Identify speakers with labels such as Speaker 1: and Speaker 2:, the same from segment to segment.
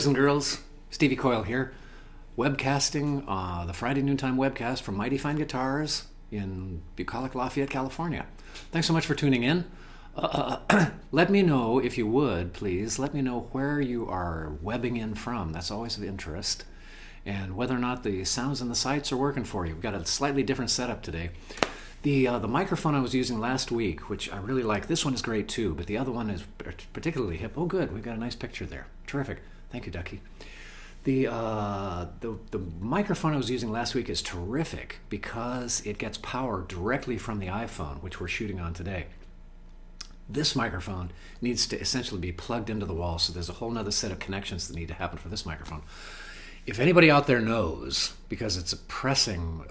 Speaker 1: boys and girls. Stevie Coyle here, webcasting the Friday noontime webcast from Mighty Fine Guitars in bucolic Lafayette, California. Thanks so much for tuning in. Let me know, if you would, please, let me know where you are webbing in from. That's always of interest. And whether or not the sounds and the sights are working for you. We've got a slightly different setup today. The microphone I was using last week, which I really like, this one is great too, but the other one is particularly hip. Oh, good, we've got a nice picture there. Terrific. Thank you, Ducky. The microphone I was using last week is terrific because it gets power directly from the iPhone, which we're shooting on today. This microphone needs to essentially be plugged into the wall, so there's a whole other set of connections that need to happen for this microphone. If anybody out there knows, because it's a pressing,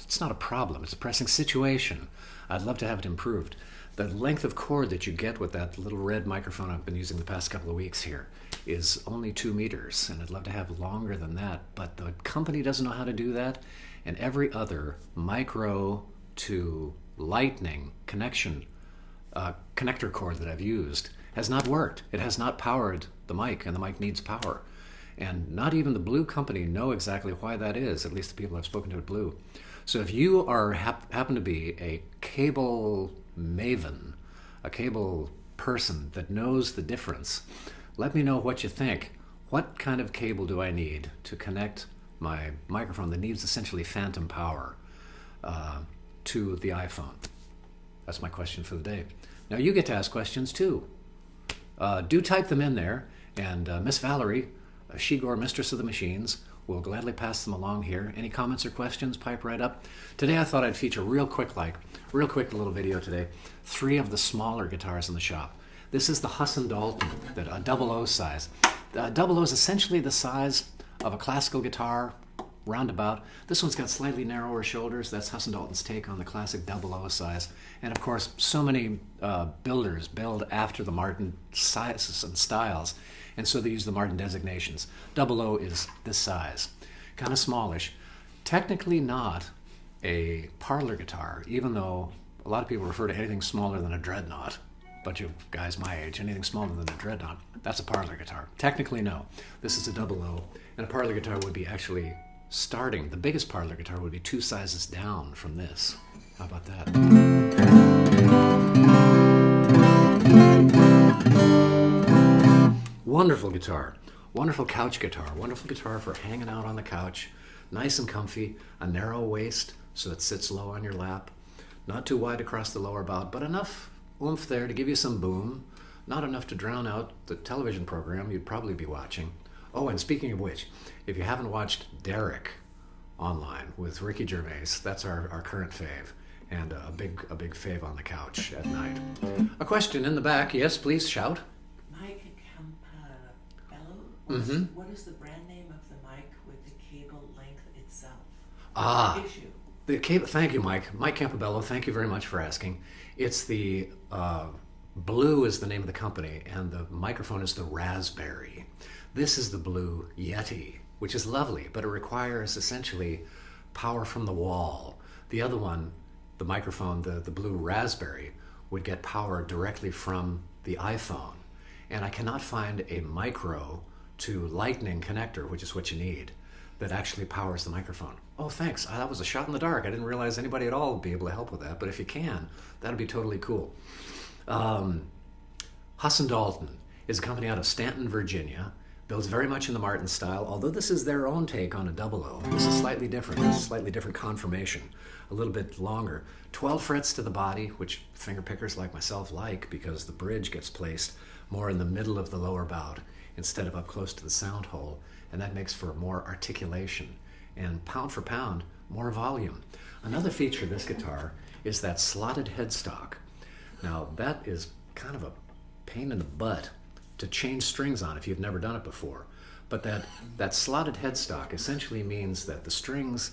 Speaker 1: it's not a problem, it's a pressing situation, I'd love to have it improved. The length of cord that you get with that little red microphone I've been using the past couple of weeks here is only 2 meters, and I'd love to have longer than that, but the company doesn't know how to do that, and every other micro to lightning connection connector cord that I've used has not worked. It has not powered the mic, and the mic needs power. And not even the Blue company know exactly why that is, at least the people I've spoken to at Blue. So if you are happen to be a cable maven, a cable person that knows the difference, let me know what you think. What kind of cable do I need to connect my microphone that needs essentially phantom power to the iPhone? That's my question for the day. Now you get to ask questions too. Do type them in there, and Miss Valerie, Shigor, Mistress of the Machines, will gladly pass them along here. Any comments or questions, pipe right up. Today I thought I'd feature real quick little video today. 3 of the smaller guitars in the shop. This is the Huss Dalton, a 00 size. The 00 is essentially the size of a classical guitar, roundabout. This one's got slightly narrower shoulders. That's Huss Dalton's take on the classic 00 size. And of course, so many builders build after the Martin sizes and styles, and so they use the Martin designations. 00 is this size, kind of smallish. Technically not a parlor guitar, even though a lot of people refer to anything smaller than a dreadnought. Bunch of guys my age, anything smaller than a dreadnought, that's a parlor guitar. Technically, no. This is a 00, and a parlor guitar would be actually starting. The biggest parlor guitar would be 2 sizes down from this. How about that? Wonderful guitar. Wonderful couch guitar. Wonderful guitar for hanging out on the couch. Nice and comfy. A narrow waist so it sits low on your lap. Not too wide across the lower bout, but enough oomph there to give you some boom. Not enough to drown out the television program you'd probably be watching. Oh, and speaking of which, if you haven't watched Derek online with Ricky Gervais, that's our current fave, and a big fave on the couch at night. A question in the back. Yes, please shout.
Speaker 2: Mike Campobello, what is the brand name of the mic with the cable length itself? Issue.
Speaker 1: The cable. Thank you, Mike. Mike Campobello, thank you very much for asking. It's the Blue is the name of the company, and the microphone is the Raspberry. This is the Blue Yeti, which is lovely, but it requires essentially power from the wall. The other one, the microphone, the Blue Raspberry, would get power directly from the iPhone. And I cannot find a micro to lightning connector, which is what you need, that actually powers the microphone. Oh, thanks. That was a shot in the dark. I didn't realize anybody at all would be able to help with that, but if you can, that'd be totally cool. Huss Dalton is a company out of Stanton, Virginia. Builds very much in the Martin style, although this is their own take on a 00. This is slightly different. This is a slightly different conformation, a little bit longer. 12 frets to the body, which finger pickers like myself like, because the bridge gets placed more in the middle of the lower bout instead of up close to the sound hole, and that makes for more articulation and pound for pound, more volume. Another feature of this guitar is that slotted headstock. Now that is kind of a pain in the butt to change strings on if you've never done it before. But that slotted headstock essentially means that the strings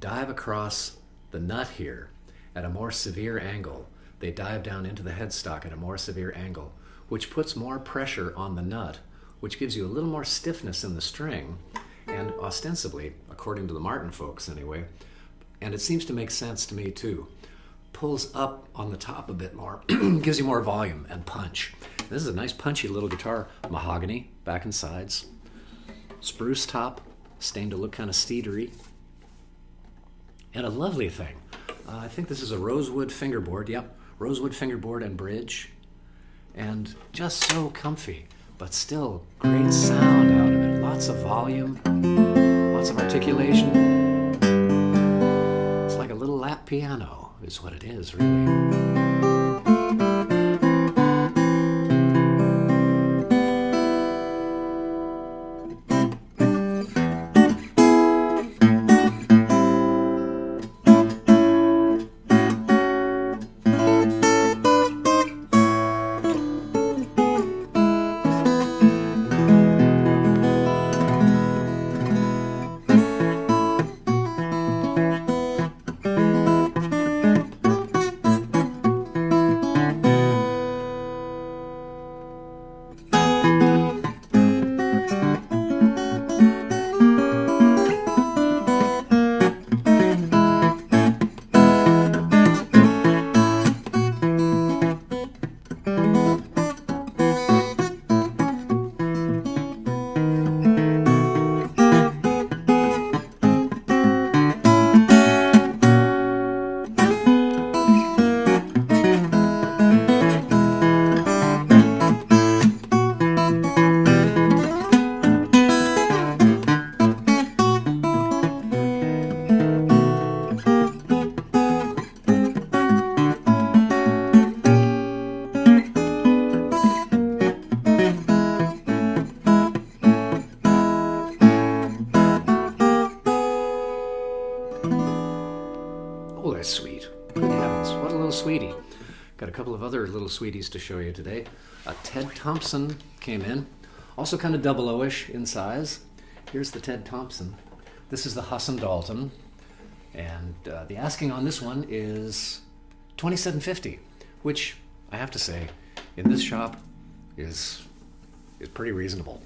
Speaker 1: dive across the nut here at a more severe angle. They dive down into the headstock at a more severe angle, which puts more pressure on the nut, which gives you a little more stiffness in the string, and ostensibly, according to the Martin folks anyway, and it seems to make sense to me too, pulls up on the top a bit more, gives you more volume and punch. This is a nice punchy little guitar, mahogany, back and sides, spruce top, stained to look kind of cedary. And a lovely thing. I think this is a rosewood fingerboard. Yep, rosewood fingerboard and bridge. And just so comfy, but still great sound out of it. Lots of volume, lots of articulation. It's like a little lap piano, is what it is, really. Oh, that's sweet. Good heavens, what a little sweetie. Got a couple of other little sweeties to show you today. Ted Thompson came in, also kind of double O-ish in size. Here's the Ted Thompson. This is the Huss Dalton, and the asking on this one is $27.50, which I have to say, in this shop is pretty reasonable.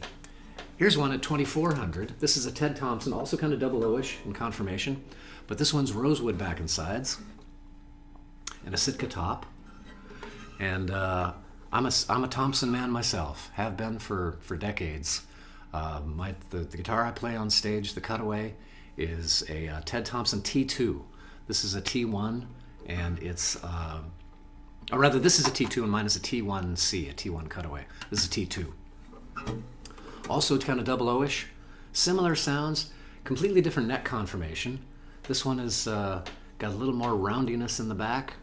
Speaker 1: Here's one at $2,400. This is a Ted Thompson, also kind of double O-ish in conformation, but this one's rosewood back and sides and a Sitka top. And I'm a Thompson man myself, have been for decades. The guitar I play on stage, the Cutaway, is a Ted Thompson T2. This is a T1, and it's, or rather, this is a T2, and mine is a T1C, a T1 Cutaway. This is a T2. Also kind of double O-ish, similar sounds, completely different neck conformation. This one is got a little more roundiness in the back,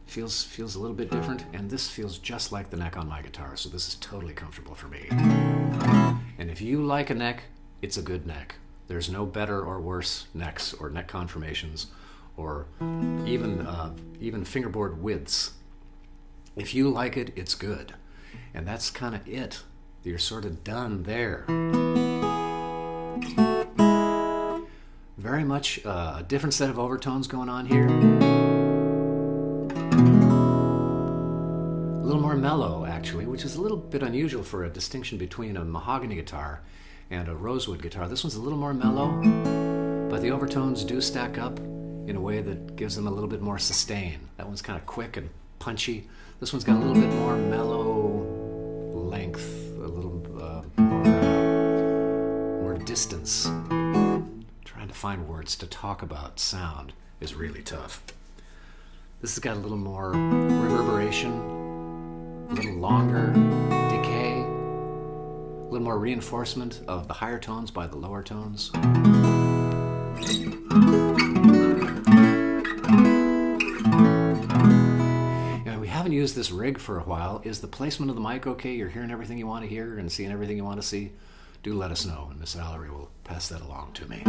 Speaker 1: feels a little bit different, and this feels just like the neck on my guitar, so this is totally comfortable for me. And if you like a neck, it's a good neck. There's no better or worse necks or neck conformations or even fingerboard widths. If you like it, it's good. And that's kind of it. You're sort of done there. Very much a different set of overtones going on here. A little more mellow, actually, which is a little bit unusual for a distinction between a mahogany guitar and a rosewood guitar. This one's a little more mellow, but the overtones do stack up in a way that gives them a little bit more sustain. That one's kind of quick and punchy. This one's got a little bit more mellow length, a little more distance. Trying to find words to talk about sound is really tough. This has got a little more reverberation, a little longer decay, a little more reinforcement of the higher tones by the lower tones. We haven't used this rig for a while. Is the placement of the mic okay? You're hearing everything you want to hear and seeing everything you want to see? Do let us know, and Miss Valerie will pass that along to me.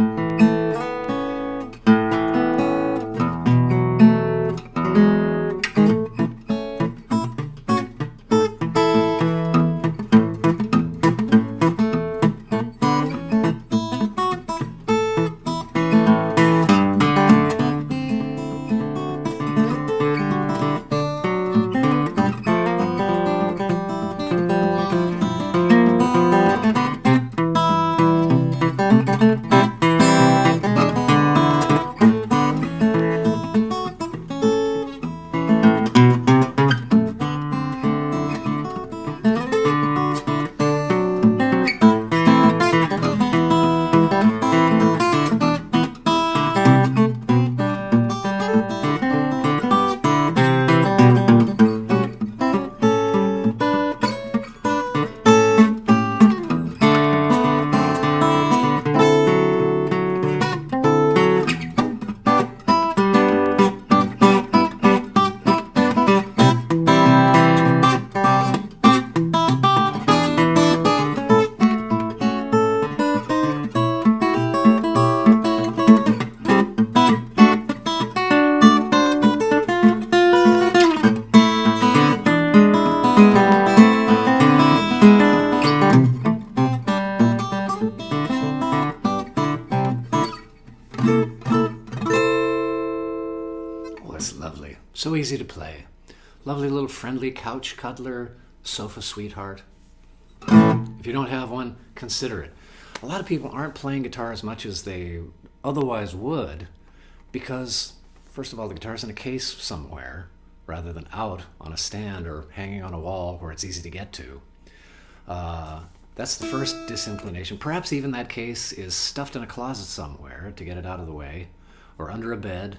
Speaker 1: Oh, it's lovely. So easy to play. Lovely little friendly couch cuddler, sofa sweetheart. If you don't have one, consider it. A lot of people aren't playing guitar as much as they otherwise would because, first of all, the guitar's in a case somewhere rather than out on a stand or hanging on a wall where it's easy to get to. That's the first disinclination. Perhaps even that case is stuffed in a closet somewhere to get it out of the way, or under a bed.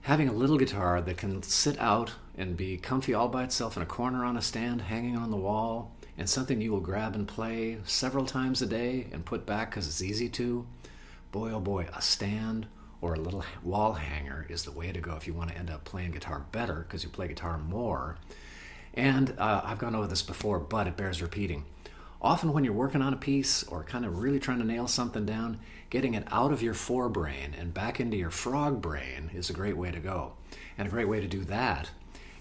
Speaker 1: Having a little guitar that can sit out and be comfy all by itself in a corner on a stand, hanging on the wall, and something you will grab and play several times a day and put back because it's easy to, boy oh boy, a stand or a little wall hanger is the way to go if you want to end up playing guitar better because you play guitar more. And I've gone over this before, but it bears repeating. Often when you're working on a piece or kind of really trying to nail something down, getting it out of your forebrain and back into your frog brain is a great way to go. And a great way to do that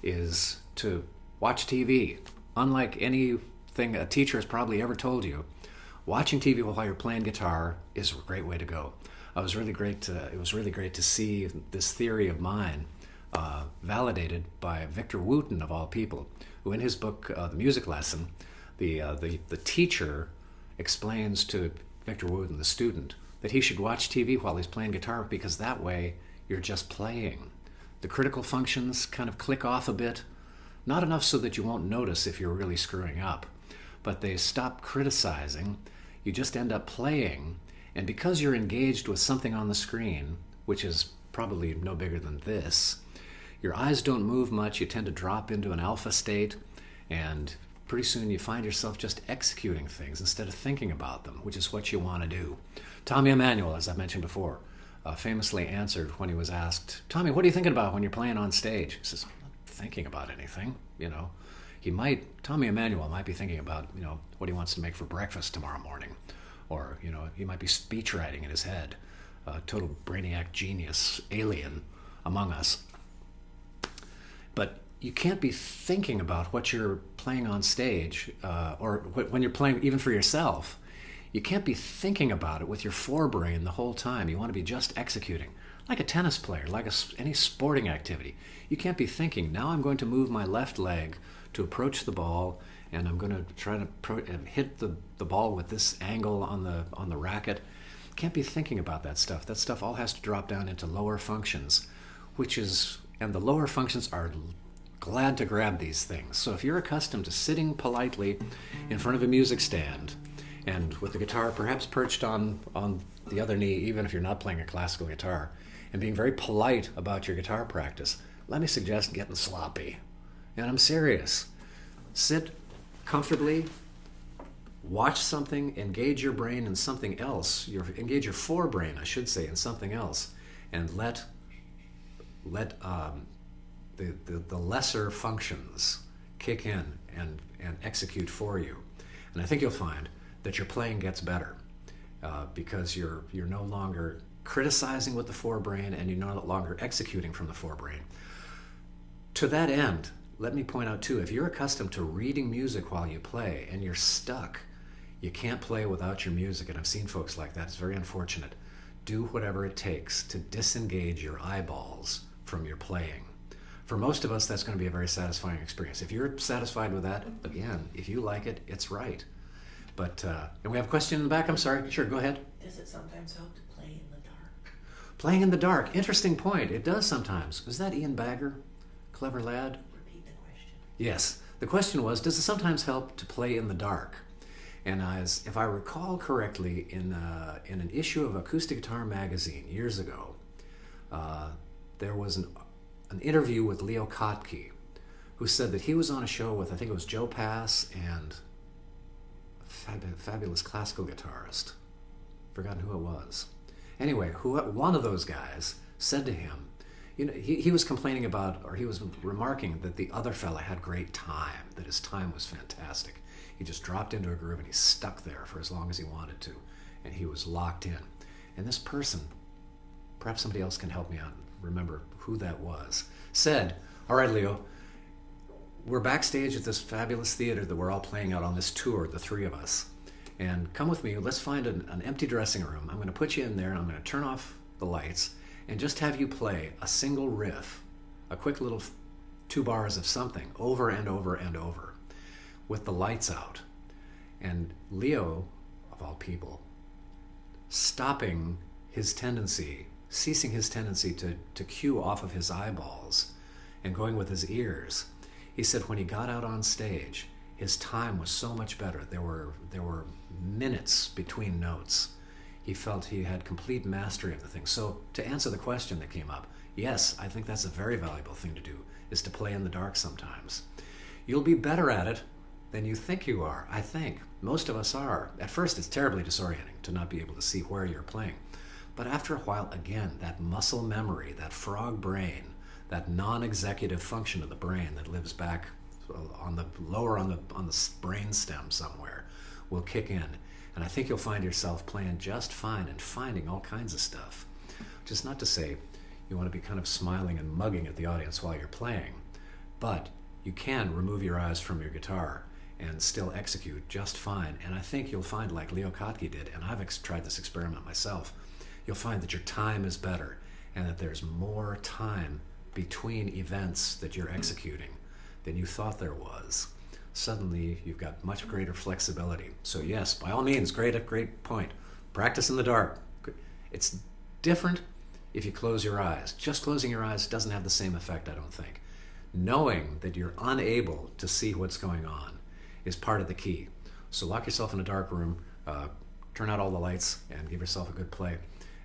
Speaker 1: is to watch TV. Unlike anything a teacher has probably ever told you, watching TV while you're playing guitar is a great way to go. It was really great to see this theory of mine validated by Victor Wooten, of all people, who in his book, The Music Lesson, the teacher explains to Victor Wooten, the student, that he should watch TV while he's playing guitar because that way you're just playing. The critical functions kind of click off a bit, not enough so that you won't notice if you're really screwing up, but they stop criticizing. You just end up playing, and because you're engaged with something on the screen, which is probably no bigger than this, your eyes don't move much, you tend to drop into an alpha state, and pretty soon you find yourself just executing things instead of thinking about them, which is what you want to do. Tommy Emmanuel, as I mentioned before, famously answered when he was asked, "Tommy, what are you thinking about when you're playing on stage?" He says, "I'm not thinking about anything, you know." Tommy Emmanuel might be thinking about, what he wants to make for breakfast tomorrow morning. Or, he might be speech writing in his head. A total brainiac genius alien among us. But you can't be thinking about what you're playing on stage, or when you're playing even for yourself. You can't be thinking about it with your forebrain the whole time. You want to be just executing. Like a tennis player, like any sporting activity. You can't be thinking, now I'm going to move my left leg to approach the ball, and I'm going to try to hit the ball with this angle on the racket. Can't be thinking about that stuff. That stuff all has to drop down into lower functions, and the lower functions are glad to grab these things. So if you're accustomed to sitting politely in front of a music stand and with the guitar perhaps perched on the other knee, even if you're not playing a classical guitar, and being very polite about your guitar practice, let me suggest getting sloppy. And I'm serious. Sit comfortably, watch something, engage your brain in something else, engage your forebrain, I should say, in something else, and let the lesser functions kick in and execute for you. And I think you'll find that your playing gets better because you're no longer criticizing with the forebrain and you're no longer executing from the forebrain. To that end, let me point out too, if you're accustomed to reading music while you play and you're stuck, you can't play without your music, and I've seen folks like that. It's very unfortunate. Do whatever it takes to disengage your eyeballs from your playing. For most of us, that's going to be a very satisfying experience. If you're satisfied with that, again, if you like it, it's right. But, and we have a question in the back. I'm sorry. Sure, go ahead.
Speaker 2: Does it sometimes help to play in the dark?
Speaker 1: Playing in the dark. Interesting point. It does sometimes. Was that Ian Bagger? Clever lad?
Speaker 2: Repeat the question.
Speaker 1: Yes. The question was, does it sometimes help to play in the dark? And if I recall correctly, in an issue of Acoustic Guitar magazine years ago, there was an interview with Leo Kottke, who said that he was on a show with, I think it was Joe Pass and a fabulous classical guitarist. Forgotten who it was. Anyway, one of those guys said to him, he was complaining about, or he was remarking that the other fella had great time, that his time was fantastic. He just dropped into a groove and he stuck there for as long as he wanted to, and he was locked in. And this person, perhaps somebody else can help me out, remember who that was, said, "All right, Leo, we're backstage at this fabulous theater that we're all playing out on this tour, the three of us. And come with me, let's find an empty dressing room. I'm going to put you in there and I'm going to turn off the lights. and just have you play a single riff, a quick little 2 bars of something over and over and over with the lights out. And Leo, of all people, ceasing his tendency to cue off of his eyeballs and going with his ears. He said when he got out on stage, his time was so much better. There were minutes between notes. He felt he had complete mastery of the thing. So to answer the question that came up, yes, I think that's a very valuable thing to do, is to play in the dark sometimes. You'll be better at it than you think you are, I think. Most of us are. At first, it's terribly disorienting to not be able to see where you're playing. But after a while, again, that muscle memory, that frog brain, that non-executive function of the brain that lives back on the brain stem somewhere will kick in. And I think you'll find yourself playing just fine and finding all kinds of stuff. Which is not to say you want to be kind of smiling and mugging at the audience while you're playing, but you can remove your eyes from your guitar and still execute just fine. And I think you'll find, like Leo Kottke did, and I've tried this experiment myself, you'll find that your time is better and that there's more time between events that you're executing than you thought there was. Suddenly you've got much greater flexibility. So yes, by all means, great point. Practice in the dark. It's different if you close your eyes. Just closing your eyes doesn't have the same effect, I don't think. Knowing that you're unable to see what's going on is part of the key. So lock yourself in a dark room, turn out all the lights, and give yourself a good play.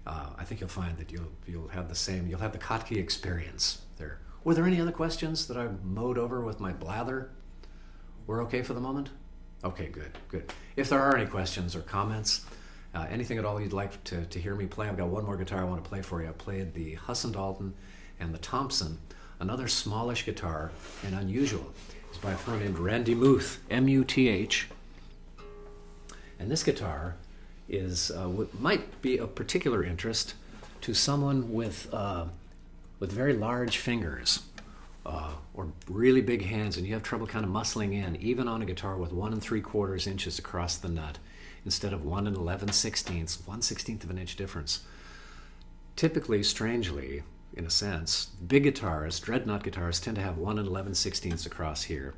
Speaker 1: I think you'll find that you'll have the Kottke experience there. Were there any other questions that I mowed over with my blather? We're okay for the moment? Okay, good. If there are any questions or comments, anything at all you'd like to hear me play, I've got one more guitar I want to play for you. I played the Huss Dalton and the Thompson, another smallish guitar and unusual. It's by a fellow named Randy Muth, M-U-T-H. And this guitar might be of particular interest to someone with very large fingers or really big hands, and you have trouble kind of muscling in, even on a guitar with 1 3/4 inches across the nut instead of 1 11/16, 1/16 of an inch difference. Typically, strangely, in a sense, big guitars, dreadnought guitars, tend to have 1 11/16 across here.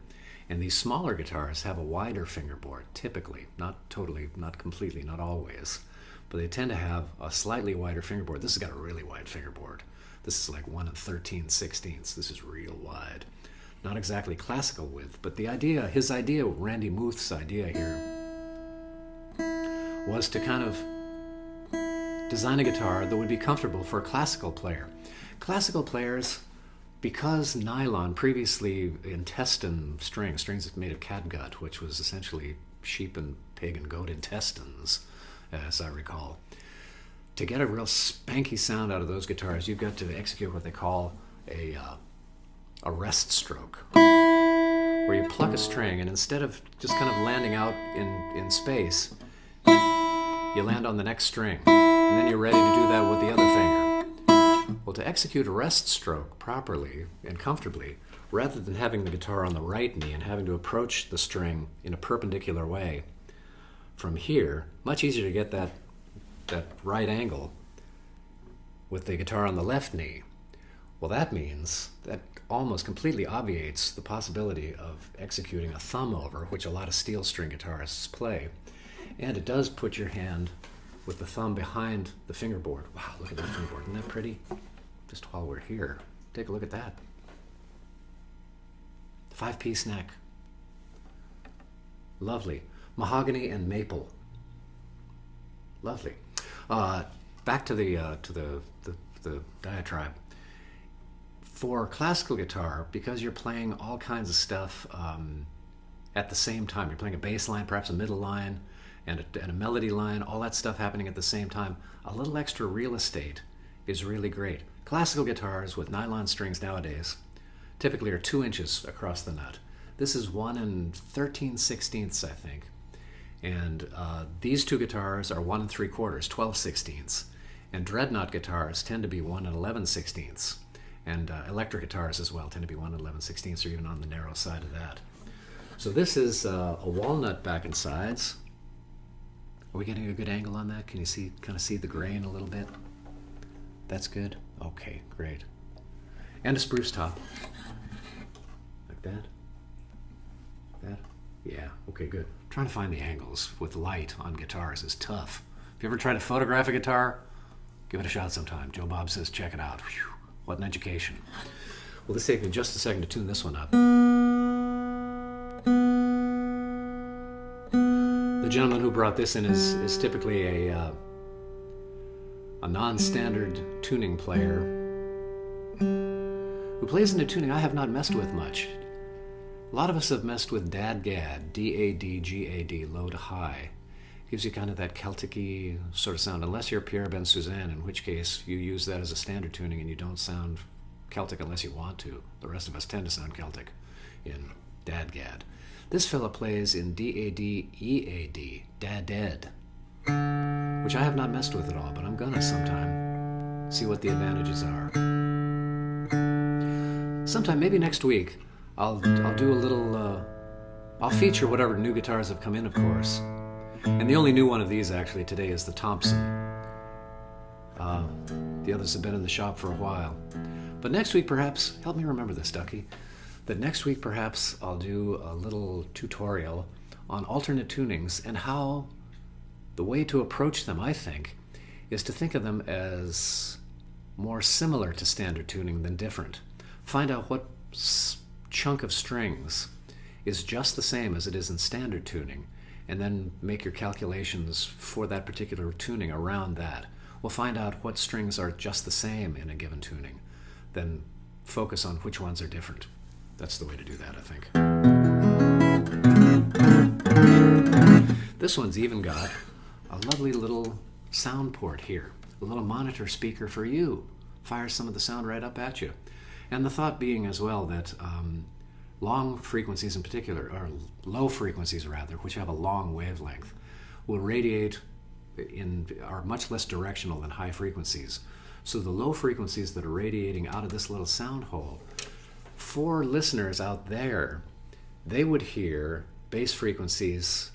Speaker 1: And these smaller guitars have a wider fingerboard, typically. Not totally, not completely, not always. But they tend to have a slightly wider fingerboard. This has got a really wide fingerboard. This is like 1 13/16. This is real wide. Not exactly classical width, but his idea, Randy Muth's idea here, was to kind of design a guitar that would be comfortable for a classical player. Classical players, because nylon, previously intestine strings made of catgut, which was essentially sheep and pig and goat intestines, as I recall. To get a real spanky sound out of those guitars, you've got to execute what they call a rest stroke, where you pluck a string, and instead of just kind of landing out in space, you land on the next string, and then you're ready to do that with the other finger. Well, to execute a rest stroke properly and comfortably, rather than having the guitar on the right knee and having to approach the string in a perpendicular way from here, much easier to get that right angle with the guitar on the left knee. Well, that means that almost completely obviates the possibility of executing a thumb over, which a lot of steel string guitarists play. And it does put your hand with the thumb behind the fingerboard. Wow, look at that fingerboard. Isn't that pretty? Just while we're here, take a look at that. 5-piece neck. Lovely. Mahogany and maple. Lovely. Back to the diatribe. For classical guitar, because you're playing all kinds of stuff at the same time, you're playing a bass line, perhaps a middle line, and a melody line, all that stuff happening at the same time, a little extra real estate is really great. Classical guitars with nylon strings nowadays typically are 2 inches across the nut. This is 1 13/16, I think. And these two guitars are 1 3/4, 12/16. And dreadnought guitars tend to be 1 11/16. And electric guitars as well tend to be 1 11/16, or even on the narrow side of that. So this is a walnut back and sides. Are we getting a good angle on that? Can you kind of see the grain a little bit? That's good. Okay, great. And a spruce top. Like that. That. Yeah, okay, good. Trying to find the angles with light on guitars is tough. If you ever try to photograph a guitar, give it a shot sometime. Joe Bob says check it out. Whew, what an education. Well, let's take me just a second to tune this one up. The gentleman who brought this in is typically a non-standard tuning player who plays into tuning I have not messed with much. A lot of us have messed with Dadgad, D-A-D-G-A-D, low to high. Gives you kind of that Celtic-y sort of sound, unless you're Pierre Ben Suzanne, in which case you use that as a standard tuning and you don't sound Celtic unless you want to. The rest of us tend to sound Celtic in Dadgad. This fella plays in D-A-D-E-A-D, Dad-Dead, which I have not messed with at all, but I'm gonna sometime see what the advantages are. Sometime, maybe next week, I'll do a little, I'll feature whatever new guitars have come in, of course. And the only new one of these actually today is the Thompson. The others have been in the shop for a while. But next week perhaps, help me remember this, Ducky, that next week perhaps I'll do a little tutorial on alternate tunings and how the way to approach them, I think, is to think of them as more similar to standard tuning than different. Find out what chunk of strings is just the same as it is in standard tuning, and then make your calculations for that particular tuning around that. We'll find out what strings are just the same in a given tuning, then focus on which ones are different. That's the way to do that, I think. This one's even got a lovely little sound port here, a little monitor speaker for you. Fires some of the sound right up at you. And the thought being as well that long frequencies in particular, or low frequencies rather, which have a long wavelength, will radiate are much less directional than high frequencies. So the low frequencies that are radiating out of this little sound hole, for listeners out there, they would hear bass frequencies,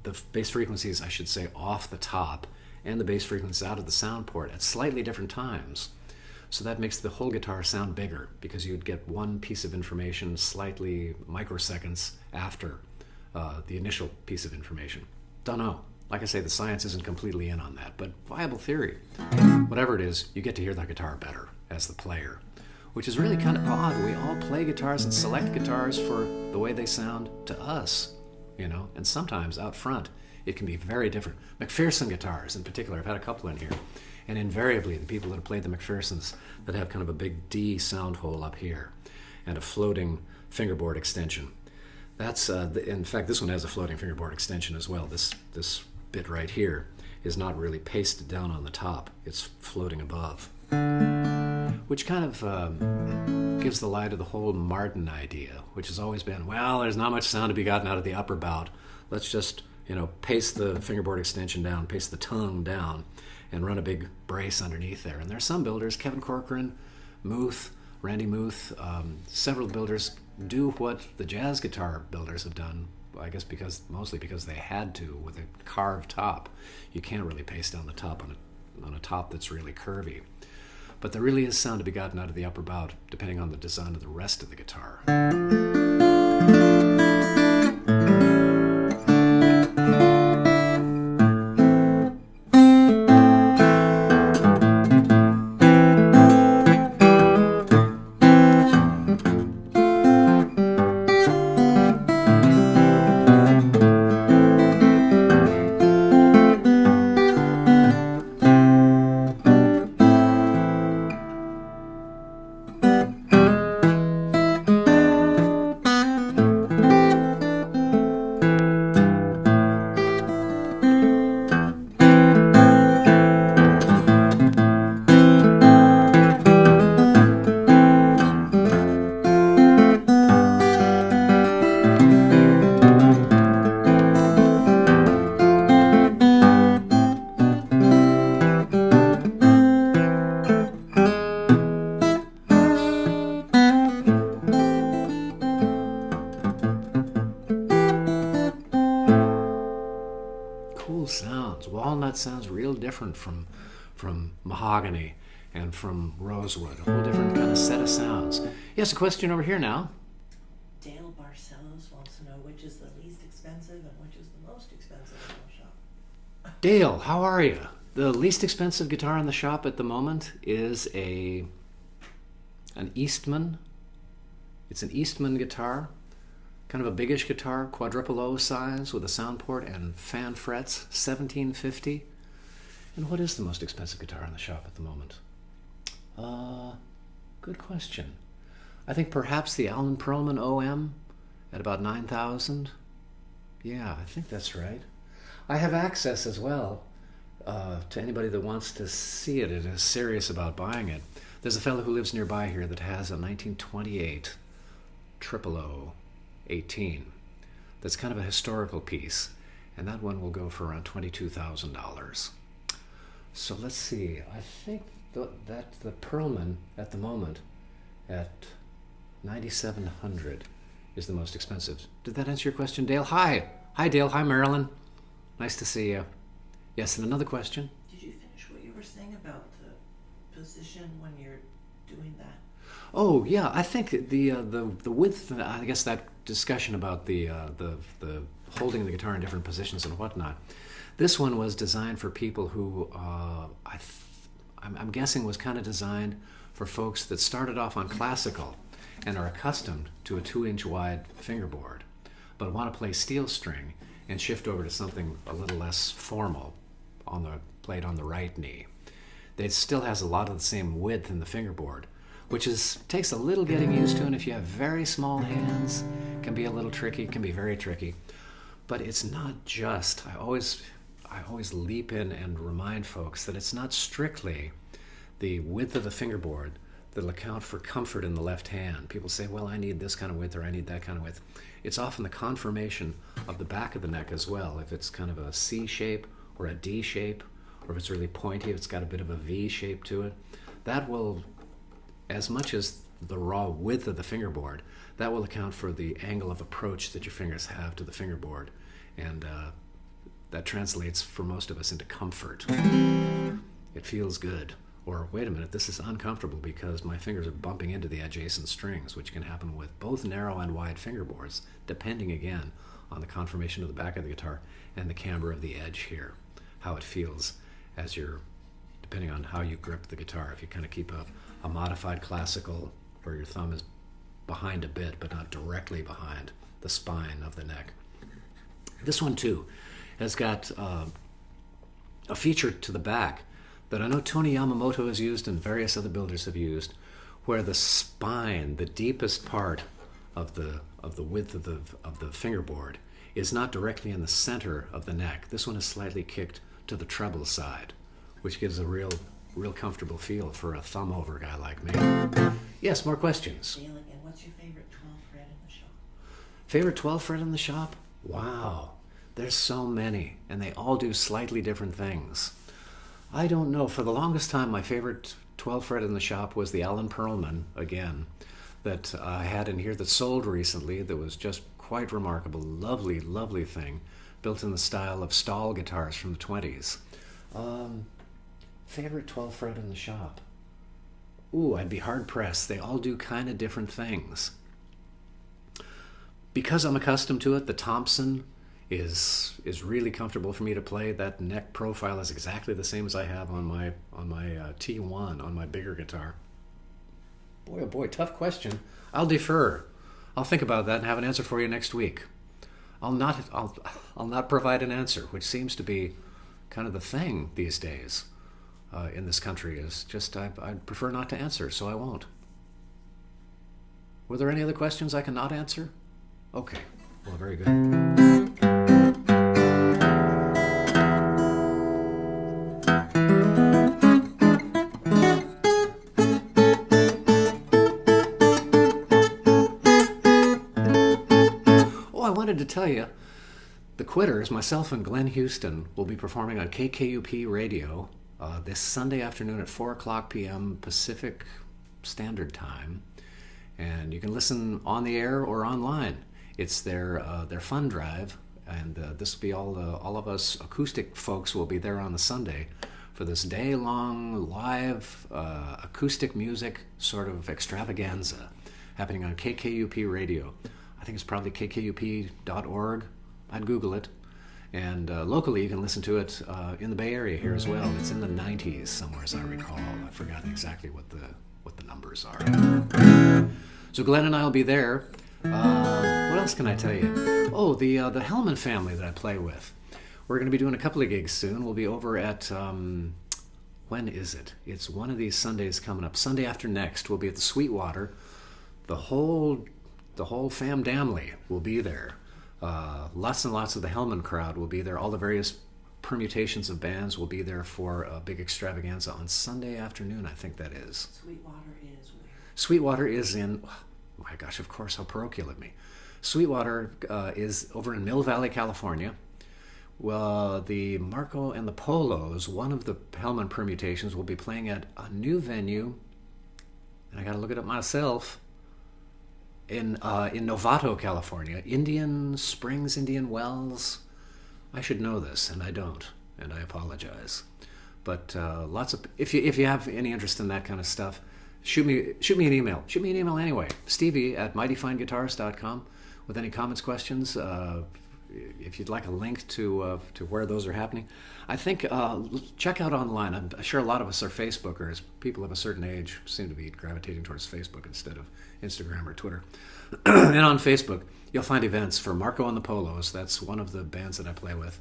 Speaker 1: the bass frequencies, I should say, off the top, and the bass frequencies out of the sound port at slightly different times. So that makes the whole guitar sound bigger, because you'd get one piece of information slightly microseconds after the initial piece of information. Don't know. Like I say, the science isn't completely in on that, but viable theory. Whatever it is, you get to hear that guitar better as the player, which is really kind of odd. We all play guitars and select guitars for the way they sound to us, you know, and sometimes out front it can be very different. McPherson guitars in particular, I've had a couple in here, and invariably the people that have played the McPhersons that have kind of a big D sound hole up here and a floating fingerboard extension. That's, in fact, this one has a floating fingerboard extension as well. This bit right here is not really pasted down on the top. It's floating above, which kind of gives the lie to the whole Martin idea, which has always been, well, there's not much sound to be gotten out of the upper bout. Let's just, you know, paste the fingerboard extension down, paste the tongue down, and run a big brace underneath there. And there are some builders, Kevin Corcoran, Muth, Randy Muth, several builders do what the jazz guitar builders have done, I guess mostly because they had to with a carved top. You can't really paste down the top on a top that's really curvy. But there really is sound to be gotten out of the upper bout, depending on the design of the rest of the guitar. Sounds. Walnut sounds real different from mahogany and from rosewood. A whole different kind of set of sounds. Yes, a question over here now.
Speaker 2: Dale Barcelos wants to know which is the least expensive and which is the most expensive in the shop.
Speaker 1: Dale, how are you? The least expensive guitar in the shop at the moment is an Eastman. It's an Eastman guitar, kind of a biggish guitar, quadruple O size with a sound port and fan frets, $1,750. And what is the most expensive guitar in the shop at the moment? Good question. I think perhaps the Alan Perlman OM at about $9,000. Yeah, I think that's right. I have access as well to anybody that wants to see it and is serious about buying it. There's a fellow who lives nearby here that has a 1928 00 18 that's kind of a historical piece, and that one will go for around $22,000. So let's see. I think that the Perlman at the moment at $9,700 is the most expensive. Did that answer your question, Dale? Hi, Dale. Hi, Marilyn. Nice to see you. Yes, and another question.
Speaker 2: Did you finish what you were saying about the position when you're doing that?
Speaker 1: Oh yeah, I think the width. I guess that discussion about the holding the guitar in different positions and whatnot. This one was designed for people who I'm guessing was kind of designed for folks that started off on classical and are accustomed to a 2-inch wide fingerboard, but want to play steel string and shift over to something a little less formal played on the right knee. It still has a lot of the same width in the fingerboard, which takes a little getting used to, and if you have very small hands, can be a little tricky, can be very tricky. But it's not just, I always leap in and remind folks that it's not strictly the width of the fingerboard that'll account for comfort in the left hand. People say, well, I need this kind of width or I need that kind of width. It's often the conformation of the back of the neck as well. If it's kind of a C shape or a D shape, or if it's really pointy, if it's got a bit of a V shape to it, that will, as much as the raw width of the fingerboard, that will account for the angle of approach that your fingers have to the fingerboard. And that translates for most of us into comfort. It feels good. Or, wait a minute, this is uncomfortable because my fingers are bumping into the adjacent strings, which can happen with both narrow and wide fingerboards, depending again on the conformation of the back of the guitar and the camber of the edge here, how it feels as depending on how you grip the guitar. If you kind of keep a modified classical where your thumb is behind a bit but not directly behind the spine of the neck. This one too has got a feature to the back that I know Tony Yamamoto has used and various other builders have used, where the spine, the deepest part of the width of the fingerboard, is not directly in the center of the neck. This one is slightly kicked to the treble side, which gives a real comfortable feel for a thumb over guy like me. Yes, more questions.
Speaker 2: And what's your favorite 12 fret in the shop?
Speaker 1: Favorite 12 fret in the shop? Wow, there's so many, and they all do slightly different things. I don't know. For the longest time, my favorite 12 fret in the shop was the Alan Perlman, again, that I had in here that sold recently that was just quite remarkable. Lovely, lovely thing, built in the style of Stahl guitars from the 20s. Favorite 12 fret in the shop? Ooh, I'd be hard-pressed. They all do kind of different things. Because I'm accustomed to it, the Thompson is really comfortable for me to play. That neck profile is exactly the same as I have on my T1 on my bigger guitar. Boy, oh boy, tough question. I'll defer. I'll think about that and have an answer for you next week. I'll not provide an answer, which seems to be kind of the thing these days in this country. Is just I'd prefer not to answer, so I won't. Were there any other questions I can not answer? Okay. Well, very good. To tell you, the Quitters, myself and Glenn Houston, will be performing on KKUP Radio this Sunday afternoon at 4:00 p.m. Pacific Standard Time, and you can listen on the air or online. It's their fun drive, and this will be all of us acoustic folks will be there on the Sunday for this day-long live acoustic music sort of extravaganza happening on KKUP radio. I think it's probably kkup.org. I'd Google it. And locally, you can listen to it in the Bay Area here as well. It's in the 90s somewhere, as I recall. I've forgotten exactly what the numbers are. So Glenn and I will be there. What else can I tell you? Oh, the Hellman family that I play with. We're going to be doing a couple of gigs soon. We'll be over at, when is it? It's one of these Sundays coming up. Sunday after next, we'll be at the Sweetwater. The whole fam-damly will be there. Lots and lots of the Hellman crowd will be there. All the various permutations of bands will be there for a big extravaganza on Sunday afternoon, I think that is.
Speaker 2: Sweetwater is where?
Speaker 1: Sweetwater is in, oh my gosh, of course, how parochial of me. Sweetwater is over in Mill Valley, California. Well, the Marco and the Polos, one of the Hellman permutations, will be playing at a new venue, and I got to look it up myself, in Novato, California. Indian Springs, Indian Wells. I should know this, and I don't, and I apologize. But if you have any interest in that kind of stuff, shoot me an email. Shoot me an email anyway. Stevie@mightyfineguitars.com with any comments, questions. If you'd like a link to where those are happening, I think check out online. I'm sure a lot of us are Facebookers. People of a certain age seem to be gravitating towards Facebook instead of Instagram or Twitter. And on Facebook, you'll find events for Marco and the Polos. That's one of the bands that I play with.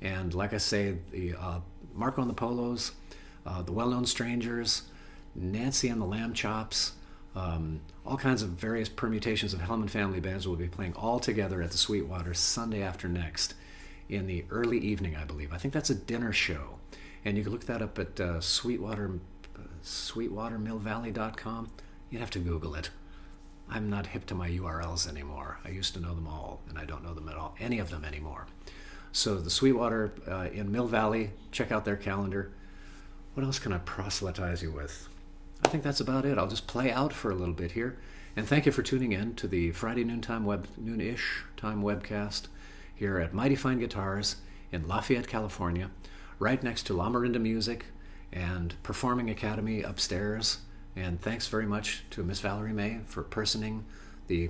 Speaker 1: And like I say, the Marco and the Polos, the Well-Known Strangers, Nancy and the Lamb Chops, all kinds of various permutations of Hellman family bands will be playing all together at the Sweetwater Sunday after next in the early evening, I believe. I think that's a dinner show. And you can look that up at sweetwatermillvalley.com. You'd have to Google it. I'm not hip to my URLs anymore. I used to know them all, and I don't know them at all, any of them anymore. So the Sweetwater in Mill Valley, check out their calendar. What else can I proselytize you with? I think that's about it. I'll just play out for a little bit here. And thank you for tuning in to the Friday noonish time webcast here at Mighty Fine Guitars in Lafayette, California, right next to La Marinda Music and Performing Academy upstairs. And thanks very much to Miss Valerie May for personing the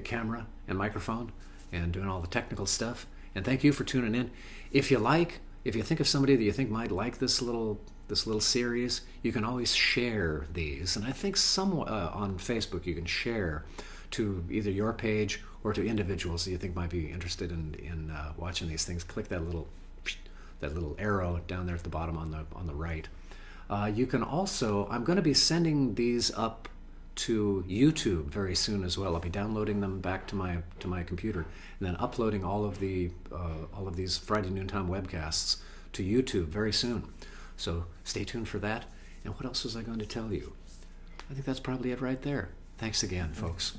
Speaker 1: camera and microphone and doing all the technical stuff. And thank you for tuning in. If you think of somebody that you think might like this little series, you can always share these. And I think on Facebook you can share to either your page or to individuals that you think might be interested in watching these things. Click that little arrow down there at the bottom on the right. You can also, I'm going to be sending these up to YouTube very soon as well. I'll be downloading them back to my computer and then uploading all of these Friday Noontime webcasts to YouTube very soon. So stay tuned for that. And what else was I going to tell you? I think that's probably it right there. Thanks again, folks.